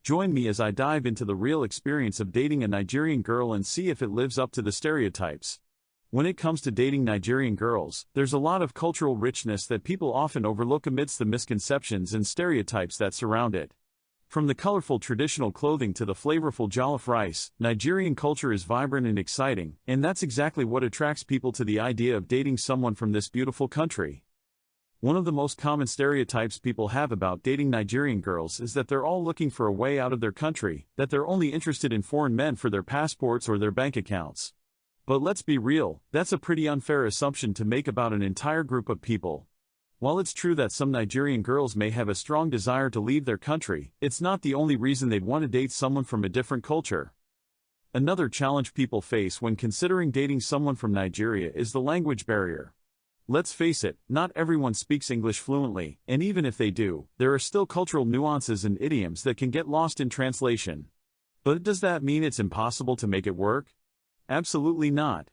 Join me as I dive into the real experience of dating a Nigerian girl and see if it lives up to the stereotypes. When it comes to dating Nigerian girls, there's a lot of cultural richness that people often overlook amidst the misconceptions and stereotypes that surround it. From the colorful traditional clothing to the flavorful jollof rice, Nigerian culture is vibrant and exciting, and that's exactly what attracts people to the idea of dating someone from this beautiful country. One of the most common stereotypes people have about dating Nigerian girls is that they're all looking for a way out of their country, that they're only interested in foreign men for their passports or their bank accounts. But let's be real, that's a pretty unfair assumption to make about an entire group of people. While it's true that some Nigerian girls may have a strong desire to leave their country, it's not the only reason they'd want to date someone from a different culture. Another challenge people face when considering dating someone from Nigeria is the language barrier. Let's face it, not everyone speaks English fluently, and even if they do, there are still cultural nuances and idioms that can get lost in translation. But does that mean it's impossible to make it work? Absolutely not.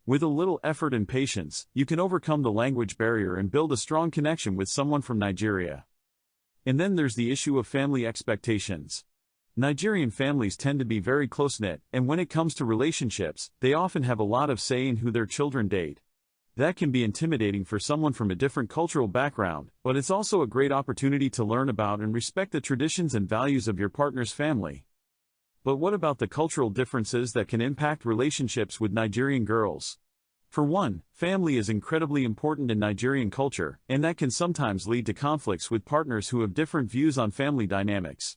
With a little effort and patience, you can overcome the language barrier and build a strong connection with someone from Nigeria. And then there's the issue of family expectations. Nigerian families tend to be very close-knit, and when it comes to relationships, they often have a lot of say in who their children date. That can be intimidating for someone from a different cultural background, but it's also a great opportunity to learn about and respect the traditions and values of your partner's family. But what about the cultural differences that can impact relationships with Nigerian girls? For one, family is incredibly important in Nigerian culture, and that can sometimes lead to conflicts with partners who have different views on family dynamics.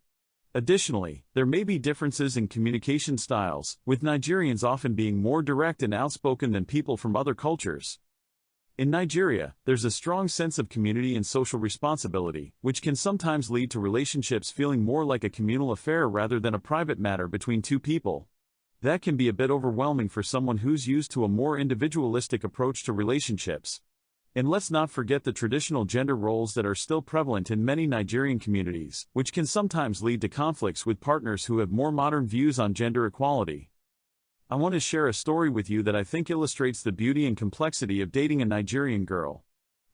Additionally, there may be differences in communication styles, with Nigerians often being more direct and outspoken than people from other cultures. In Nigeria, there's a strong sense of community and social responsibility, which can sometimes lead to relationships feeling more like a communal affair rather than a private matter between two people. That can be a bit overwhelming for someone who's used to a more individualistic approach to relationships. And let's not forget the traditional gender roles that are still prevalent in many Nigerian communities, which can sometimes lead to conflicts with partners who have more modern views on gender equality. I want to share a story with you that I think illustrates the beauty and complexity of dating a Nigerian girl.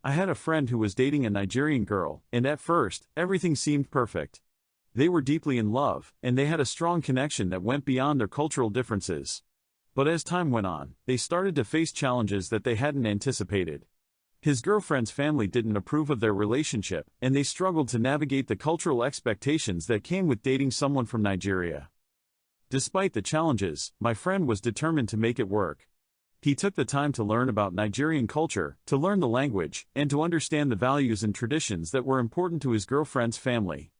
I had a friend who was dating a Nigerian girl, and at first, everything seemed perfect. They were deeply in love, and they had a strong connection that went beyond their cultural differences. But as time went on, they started to face challenges that they hadn't anticipated. His girlfriend's family didn't approve of their relationship, and they struggled to navigate the cultural expectations that came with dating someone from Nigeria. Despite the challenges, my friend was determined to make it work. He took the time to learn about Nigerian culture, to learn the language, and to understand the values and traditions that were important to his girlfriend's family.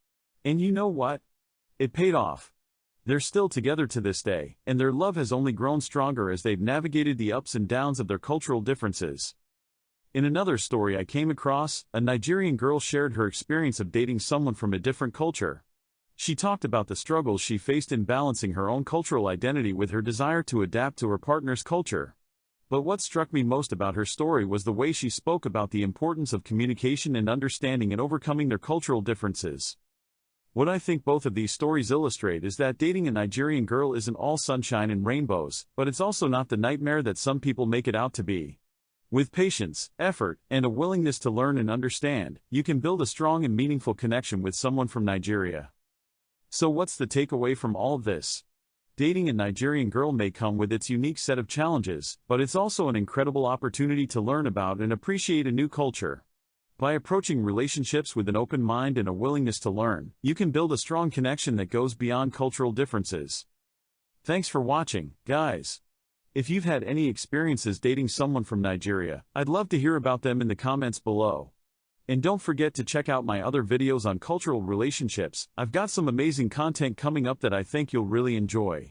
And you know what? It paid off. They're still together to this day, and their love has only grown stronger as they've navigated the ups and downs of their cultural differences. In another story I came across, a Nigerian girl shared her experience of dating someone from a different culture. She talked about the struggles she faced in balancing her own cultural identity with her desire to adapt to her partner's culture. But what struck me most about her story was the way she spoke about the importance of communication and understanding in overcoming their cultural differences. What I think both of these stories illustrate is that dating a Nigerian girl isn't all sunshine and rainbows, but it's also not the nightmare that some people make it out to be. With patience, effort, and a willingness to learn and understand, you can build a strong and meaningful connection with someone from Nigeria. So what's the takeaway from all of this? Dating a Nigerian girl may come with its unique set of challenges, but it's also an incredible opportunity to learn about and appreciate a new culture. By approaching relationships with an open mind and a willingness to learn, you can build a strong connection that goes beyond cultural differences. Thanks for watching, guys. If you've had any experiences dating someone from Nigeria, I'd love to hear about them in the comments below. And don't forget to check out my other videos on cultural relationships. I've got some amazing content coming up that I think you'll really enjoy.